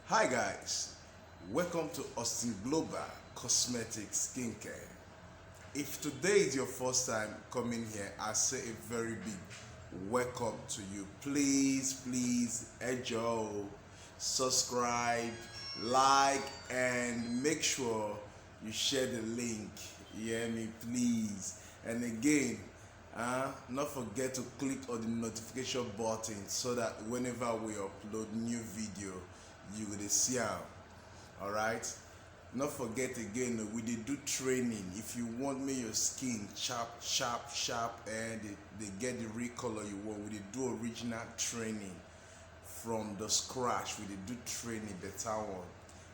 Hi guys, welcome to Austin Global Cosmetic Skincare. If today is your first time coming here, I say a very big welcome to you. Please enjoy, subscribe, like, and make sure you share the link. You hear me, please. And again, not forget to click on the notification button so that whenever we upload new video, you will see am. Alright, not forget again, we dey do training. If you want make your skin sharp and they get the real color you want, we dey do original training from the scratch. We dey do training better one.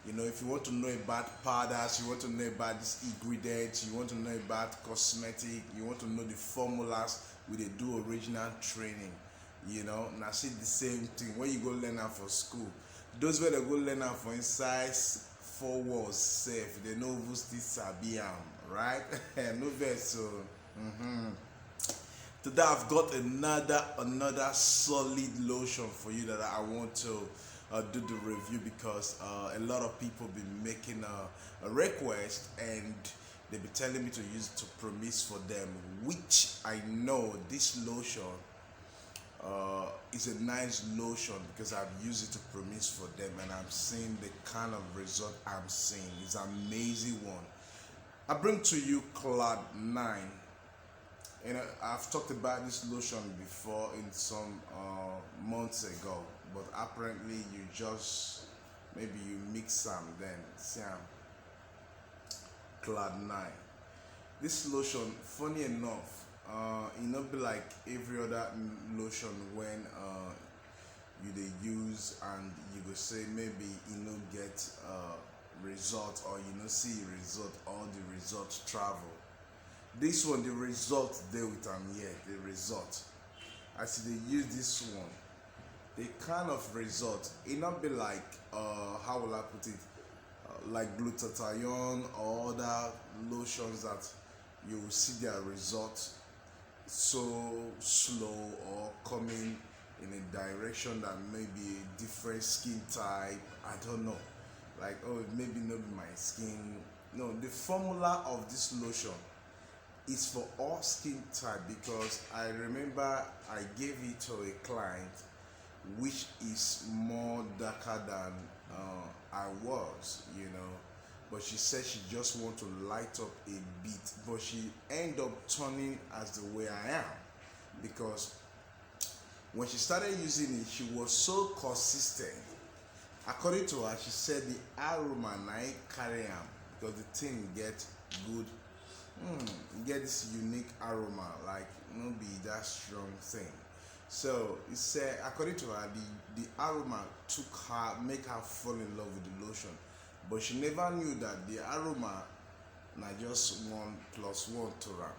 If you want to know about powders, you want to know about these ingredients, you want to know about cosmetic, you want to know the formulas, we dey do original training. Now see the same thing when you go learn am for school. Those wey dey go learn am for inside four walls sef, they no even still sabi am, right? No vex o. Today I've got another solid lotion for you that I want to do the review because a lot of people been making a request and they be telling me to use it to promise for them, which I know this lotion is a nice lotion because I've used it to promise for them and I'm seeing the kind of result I'm seeing. It's an amazing one. I bring to you Cloud 9. I've talked about this lotion before in some months ago, but apparently maybe you mix some then see Cloud 9. This lotion, funny enough, it not be like every other lotion when you dey use and you go say maybe you no get result or you no see result or the result travel. This one, the result dey with am here. The result, as they use this one, the kind of result, it not be like how will I put it, like glutathione or other lotions that you will see their result so slow or coming in a direction that may be a different skin type. I don't know, like, oh, maybe not my skin. No, the formula of this lotion is for all skin type because I remember I gave it to a client which is more darker than I was, but she said she just want to light up a bit, but she end up turning as the way I am because when she started using it, she was so consistent. According to her, she said the aroma na it carry am because the thing get good, get this unique aroma, like no be that strong thing. So it said, according to her, the aroma make her fall in love with the lotion, but she never knew that the aroma na just 1+1 to her.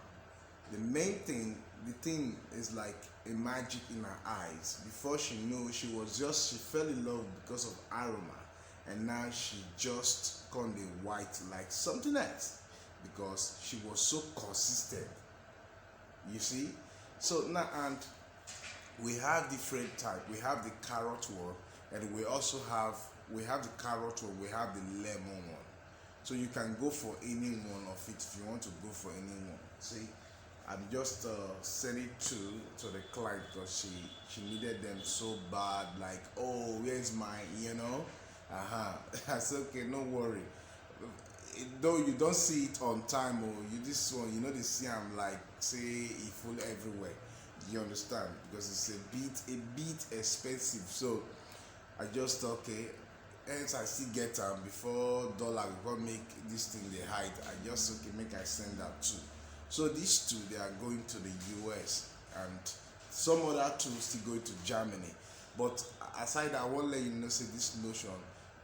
The main thing, the thing is like a magic in her eyes. Before she knew, she fell in love because of aroma, and now she just gone the white like something else because she was so consistent. You see, so now and we have different type. We have the carrot one, and we also have the carrot one. We have the lemon one. So you can go for any one of it if you want to go for any one. See, I'm just sending to the client because she needed them so bad. Like, oh, where's my, I said, okay, no worry. Though you don't see it on time, or this one, they see I'm like say it full everywhere. You understand? Because it's a bit expensive. So I just okay. Hence I still get them before dollar will make this thing they hide. I just okay make I send that too. So these two they are going to the US and some other two still going to Germany. But aside I won't let you know say this lotion,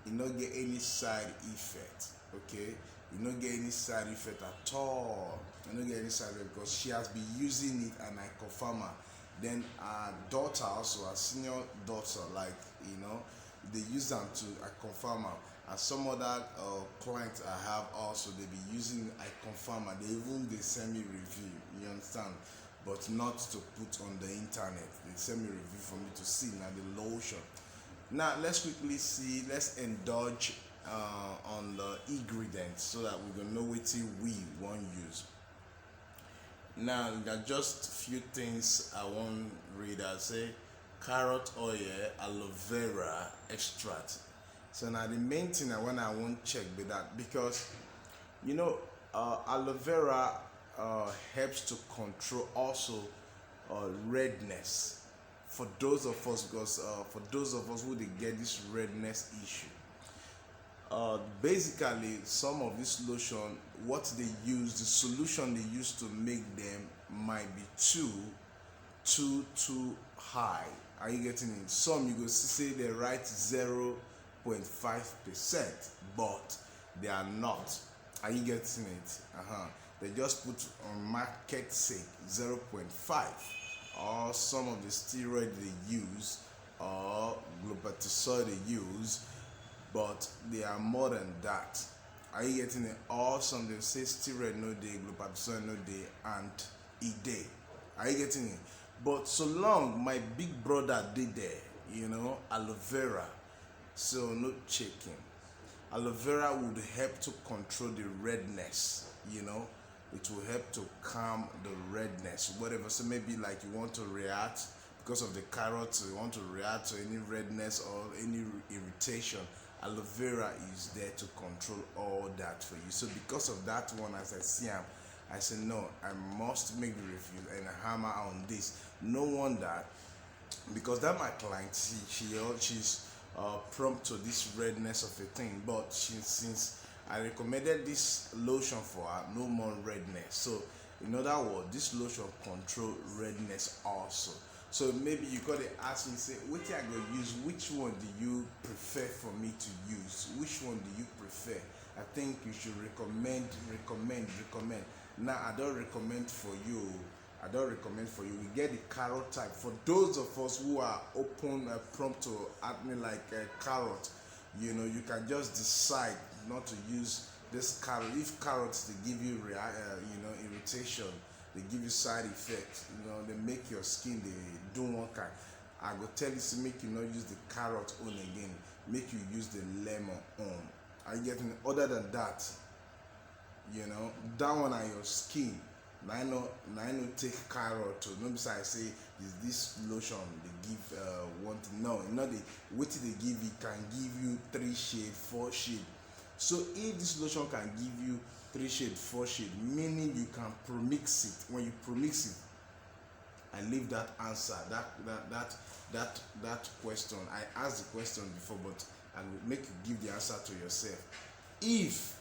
you not get any side effect. Okay, you not get any side effect at all. You not get any side effect because she has been using it and I confirm her. Then our daughter also, our senior daughter, like they use them to I confirm her. And some other clients I have also they be using I confirm her. They send me review. You understand? But not to put on the internet. They send me review for me to see now the lotion. Now let's indulge on the ingredients so that we gonna know what we want use. Now there are just few things I want read. I say carrot oil, aloe vera extract. So now the main thing I want check with that, because you know aloe vera helps to control also redness for those of us, because for those of us who they get this redness issue. Basically some of this lotion, what they use, the solution they use to make them might be too high. Are you getting it? Some you go see say they write 0.5%, but they are not. Are you getting it? They just put on market sake 0.5, or some of the steroid they use or globatisoil they use, but they are more than that. Are you getting it? Or some they say steroid no day, globatisoil no day, and e day. Are you getting it? But so long my big brother did there, aloe vera, so no checking. Aloe vera would help to control the redness, it will help to calm the redness, whatever. So maybe like you want to react because of the carrots, you want to react to any redness or any irritation. Aloe vera is there to control all that for you. So because of that one, as I see him, I said no, I must make the review and hammer on this. No wonder, because that my client, she's prompt to this redness of a thing, but since I recommended this lotion for her, no more redness. So in other words, this lotion control redness also. So maybe you gotta ask me, say, what I go use, which one do you prefer for me to use? Which one do you prefer? I think you should recommend. Now I don't recommend for you. We get the carrot type. For those of us who are open, prompt to acne like carrot, you can just decide not to use this carrot. If carrots they give you irritation, they give you side effects, they make your skin they do one kind. I go tell you to make you not use the carrot on again, make you use the lemon on. Are you getting it? Other than that, that one on your skin. Now I know take carrot to no besides say is this lotion they give one thing. No, the what they give you can give you 3 shade, 4 shade. So if this lotion can give you 3 shade, 4 shade, meaning you can premix it. When you premix it, I leave that answer, that question. I asked the question before, but I will make you give the answer to yourself. If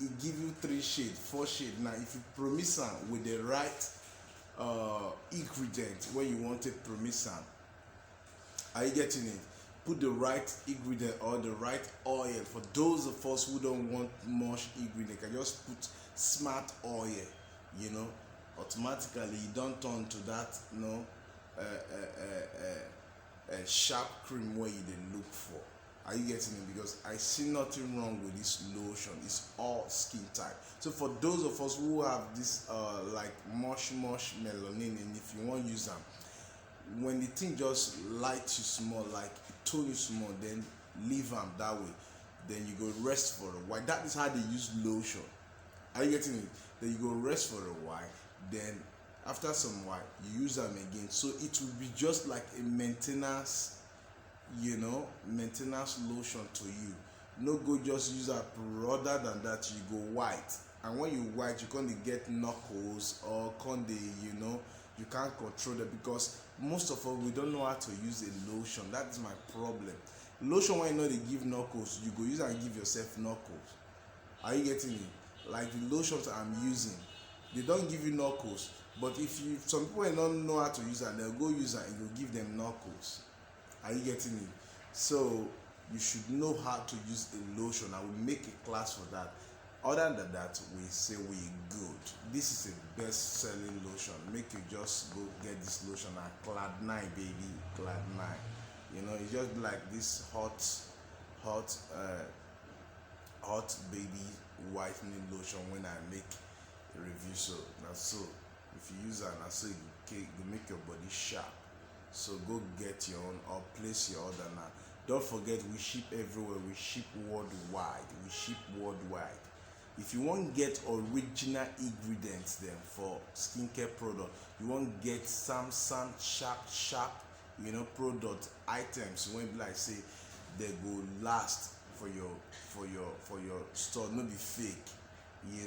it give you 3 shade, 4 shade, now if you premix am with the right ingredient when you want to premix am, are you getting it? Put the right ingredient or the right oil. For those of us who don't want much ingredient, can just put smart oil, automatically you don't turn to that sharp cream where you dey look for. Are you getting it? Because I see nothing wrong with this lotion. It's all skin type. So for those of us who have this like much melanin, and if you want to use them, when the thing just light you small, like tone you small, then leave them that way. Then you go rest for a while. That is how they use lotion. Are you getting it? Then you go rest for a while. Then after some while, you use them again. So it will be just like a maintenance lotion to you. No go just use that. Rather than that, you go white, and when you white, you can't get knuckles or can't you can't control that, because most of us we don't know how to use a lotion. That is my problem. Lotion, when they give knuckles, you go use and give yourself knuckles. Are you getting it? Like the lotions I'm using, they don't give you knuckles, but if some people don't know how to use that, they'll go use it and you'll give them knuckles. Are you getting it? So you should know how to use a lotion. I will make a class for that. Other than that, we say we good. This is a best-selling lotion. Make you just go get this lotion at Cloud9, baby, Cloud9. It's just like this hot baby whitening lotion when I make a review. So that's so. If you use it, that's so it will make your body sharp. So go get your own or place your order now. Don't forget, we ship everywhere. We ship worldwide. We ship worldwide. If you want get original ingredients then for skincare product, you want get some sharp product items when be like say they go last for your store, no be fake,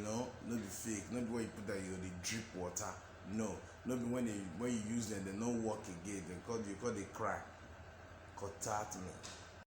no be fake, no be when you put that you dey drip water, no be when you use them they no work again, they call they cry. Contact me.